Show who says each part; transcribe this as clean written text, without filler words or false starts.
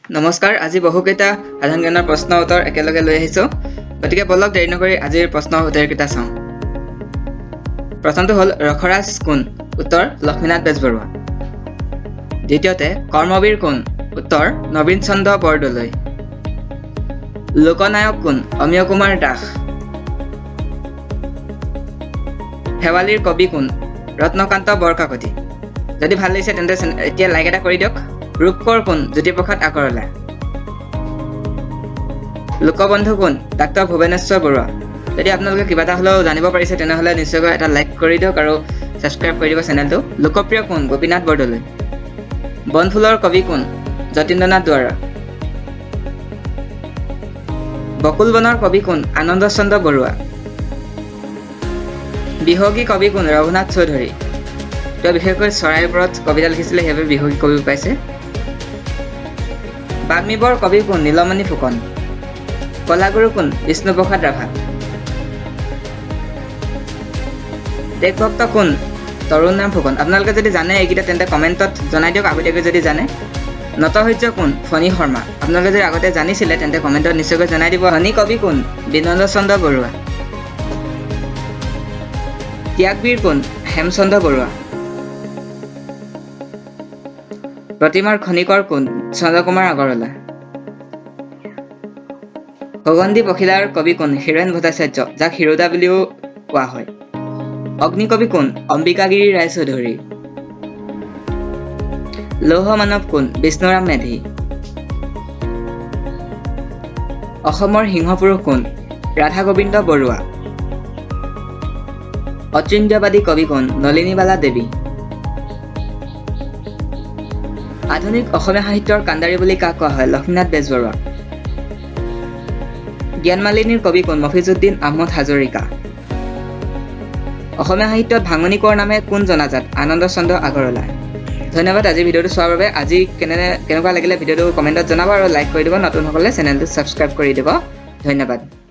Speaker 1: নমস্কাৰ আজি বহুকেইটা সাধাৰণ জ্ঞানৰ প্ৰশ্ন উত্তৰ একেলগে লৈ আহিছো গতিকে বলক দেৰি নকৰি আজিৰ প্ৰশ্ন উত্তৰকেইটা চাওঁ প্ৰথমটো হ'ল ৰখৰাজ কোন উত্তৰ লক্ষ্মীনাথ বেজবৰুৱা দ্বিতীয়তে কৰ্মবীৰ কোন উত্তৰ নবীন চন্দ্ৰ বৰদলৈ লোকনায়ক কোন অমিয় কুমাৰ দাস শেৱালীৰ কবি কোন ৰত্নকান্ত বৰকাকতি যদি ভাল লাগিছে তেন্তে এতিয়া লাইক এটা কৰি দিয়ক ৰূপকৰ কোন জ্যোতিপ্ৰসাদ আগৰৱালা লোকবন্ধু কোন ডাক্তৰ ভুৱনেশ্বৰ বৰুৱা যদি আপোনালোকে কিবা এটা হলেও জানিব পাৰিছে তেনেহলে নিশ্চয়কৈ এটা লাইক কৰি দিয়ক আৰু সাবস্ক্ৰাইব কৰি দিব চেনেলটো লোকপ্ৰিয় কোন গোপীনাথ বৰদলৈ বনফুলৰ কবি কোন যতীন্দ্ৰনাথ দুৱৰা বকুল বনৰ কবি কোন আনন্দ চন্দ্ৰ বৰুৱা বিহগী কবি কোন ৰঘুনাথ চৌধুৰী তেওঁ বিশেষকৈ চৰাইৰ ওপৰত কবিতা লিখিছিলে সেইবাবে বিহগী কবি পাইছে বাগ্মীবৰ কবি কোন নীলমণি ফুকন কলাগুৰু কোন বিষ্ণুপ্ৰসাদ ৰাভা দেশভক্ত কোন তৰুণৰাম ফুকন আপোনালোকে যদি জানে এইকেইটা তেন্তে কমেণ্টত জনাই দিয়ক আগতীয়াকৈ যদি জানে নটসূৰ্য কোন ফণী শৰ্মা আপোনালোকে যদি আগতে জানিছিলে তেন্তে কমেণ্টত নিশ্চয়কৈ জনাই দিব ধনী কবি কোন বিনোদ চন্দ্ৰ বৰুৱা ত্যাগবীৰ কোন হেমচন্দ্ৰ বৰুৱা প্ৰতিমাৰ খনিকৰ কোন চন্দ্ৰকুমাৰ আগৰৱালা সুগন্ধি পখিলাৰ কবি কোন হীৰেণ ভট্টাচাৰ্য যাক হিৰোদা বুলিও কোৱা হয় অগ্নিকবি কোন অম্বিকাগিৰি ৰায়চৌধুৰী লৌহ মানৱ কোন বিষ্ণুৰাম মেধি অসমৰ সিংহপুৰুষ কোন ৰাধা গোবিন্দ বৰুৱা অতৃন্দ্যবাদী কবি কোন নলিনীবালা দেৱী আধুনিক অসমীয়া সাহিত্যৰ কাণ্ডাৰী বুলি কাক কোৱা হয় লক্ষ্মীনাথ বেজবৰুৱা জ্ঞানমালিনীৰ কবি কোন মফিজুদ্দিন আহমদ হাজৰিকা অসমীয়া সাহিত্যত ভাঙনি কোঁৱৰ নামে কোন জনাজাত আনন্দ চন্দ্ৰ আগৰৱালা ধন্যবাদ আজি ভিডিঅ'টো চোৱাৰ বাবে আজি কেনেকুৱা লাগিলে ভিডিঅ'টো কমেণ্টত জনাব আৰু লাইক কৰি দিব নতুনসকলে চেনেলটো ছাবস্ক্ৰাইব কৰি দিব ধন্যবাদ